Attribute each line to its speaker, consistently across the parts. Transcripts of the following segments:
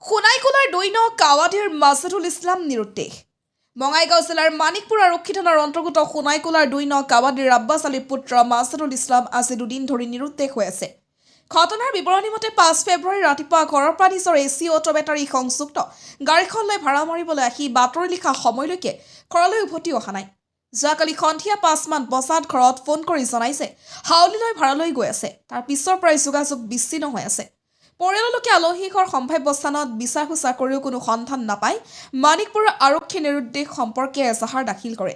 Speaker 1: সোনাইকোলাৰ ২ নং কাৱাধিৰ মাছুদুল ইছলাম নিৰুদ্দেশ। বঙাইগাঁও জিলাৰ মানিকপুৰ আৰক্ষী থানাৰ অন্তৰ্গত সোনাইকোলাৰ ২ নং কাৱাধিৰ আব্বাছ আলীৰ পুত্ৰ মাছুদুল ইছলাম আজি দুদিন ধৰি নিৰুদ্দেশ হৈ আছে। ঘটনাৰ বিৱৰণী মতে ৫ ফেব্ৰুৱাৰী ৰাতিপুৱা ঘৰৰ পৰা নিজৰ এচি অটো বেটাৰী সংযুক্ত গাড়ীখন লৈ ভাড়া মাৰিবলৈ আহি বাতৰি লিখা সময়লৈকে ঘৰলৈ উভতি অহা নাই। যোৱাকালি সন্ধিয়া ৫ মান বজাত ঘৰত ফোন কৰি জনাইছে হাউলিলৈ ভাড়ালৈ গৈ আছে। তাৰ পিছৰ পৰাই যোগাযোগ বিচ্ছিন্ন হৈ আছে। পৰিয়ালৰ লোকে আলহী ঘৰ সম্ভাৱ্য স্থানত বিচাৰ খোঁচা কৰিও কোনো সন্ধান নাপায় মানিকপুৰ আৰক্ষী নিৰুদ্দেশ সম্পৰ্কে এজাহাৰ দাখিল কৰে।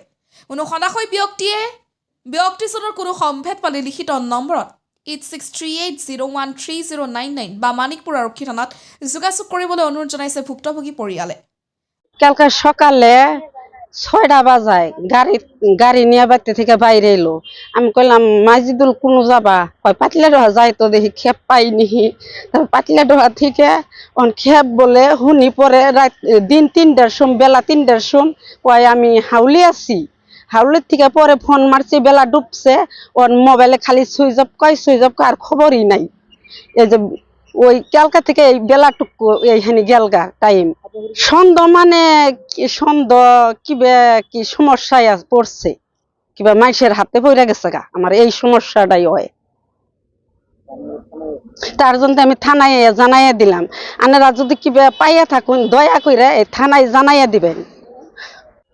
Speaker 1: কোনো সনাখৈ ব্যক্তিজনৰ কোনো সম্ভেদ পালে লিখিত নম্বৰত 8638013099 বা মানিকপুৰ আৰক্ষী থানাত যোগাযোগ কৰিবলৈ অনুৰোধ জনাইছে ভুক্তভোগী পৰিয়ালে।
Speaker 2: কালকে সকালে ৬টা বাজায় গাড়ি নিয়ে বাড়িতে থেকে বাইরে এলো। আমি কইলাম মাজিদুল কোনো যাবা, কয় পাতলাডোহা যাই তো দেখি খেপ পাইনি। তারপর পাতলাডোহা থেকে খেপ বলে শুনি পরে দিন ৩টার সময় বেলা ৩টার সময় কয় আমি হাউলি আছি। হাউলির থেকে পরে ফোন মারছি, বেলা ডুবছে, ওর মোবাইলে খালি সুইচ অফ কয়, সুইচ অফ আর খবরই নাই। এই যে ওই কালকা থেকে এই বেলাটুকু এইখানে গেলগা টাইম সন্দেহ মানে সন্দেহ কি সমস্যায় পড়ছে, কিবা মাইসের হাতে পড়ে গেছে গা, আমার এই সমস্যাটাই হয়। তার জন্য আমি থানায় জানাইয়া দিলাম। আপনারা যদি কিবা পাইয়া থাকুন দয়া করে এই থানায় জানাইয়া দিবেন।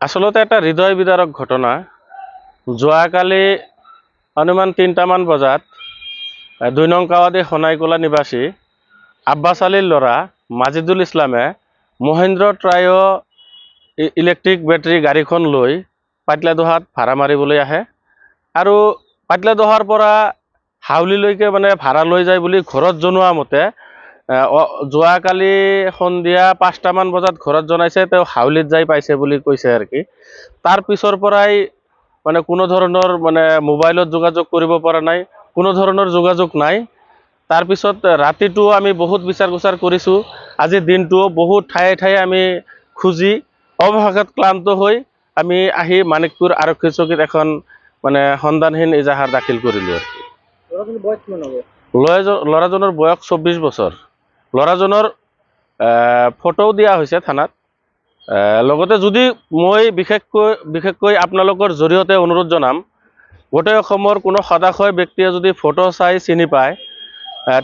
Speaker 3: আসলতে এটা হৃদয় বিদারক ঘটনা। যোৱাকালি অনুমান ৩টামান বজাত ২ নং কাৱাদি সোনাইকোলা নিবাসী আব্বাছ আলীৰ ল'ৰা মাজিদুল ইছলামে মহেন্দ্ৰ ট্ৰায় ইলেক্ট্ৰিক বেটাৰী গাড়ীখন লৈ পাতলাডোহাত ভাড়া মাৰিবলৈ আহে আৰু পাতলাডোহাৰ পৰা হাউলিলৈকে মানে ভাড়া লৈ যায় বুলি ঘৰত জনোৱা মতে যোৱাকালি সন্ধিয়া ৫টামান বজাত ঘৰত জনাইছে তেওঁ হাউলিত যাই পাইছে বুলি কৈছে আৰু কি। তাৰ পিছৰ পৰাই মানে কোনো ধৰণৰ মানে মোবাইলত যোগাযোগ কৰিব পৰা নাই, কোনো ধৰণৰ যোগাযোগ নাই। তাৰপিছত ৰাতিটো আমি বহুত বিচাৰ খোচাৰ কৰিছোঁ। আজি দিনটোও বহুত ঠায়ে ঠায়ে আমি খুঁজি অৱশেষত ক্লান্ত হৈ আমি আহি মানিকপুৰ আৰক্ষী চকীত এখন মানে সন্ধানহীন এজাহাৰ দাখিল কৰিলোঁ। ল'ৰাজনৰ বয়স ২৪ বছৰ। ল'ৰাজনৰ ফটোও দিয়া হৈছে থানাত। লগতে যদি মই বিশেষকৈ আপোনালোকৰ জৰিয়তে অনুৰোধ জনাম, গোটেই অসমৰ কোনো সদাশয় ব্যক্তিয়ে যদি ফটো চাই চিনি পায়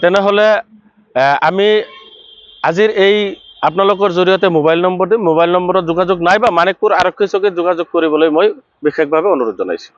Speaker 3: তেনেহ'লে আমি আজিৰ এই আপোনালোকৰ জৰিয়তে মোবাইল নম্বৰ দিম। মোবাইল নম্বৰত যোগাযোগ নাই বা মানিকপুৰ আৰক্ষী চকীত যোগাযোগ কৰিবলৈ মই বিশেষভাৱে অনুৰোধ জনাইছোঁ।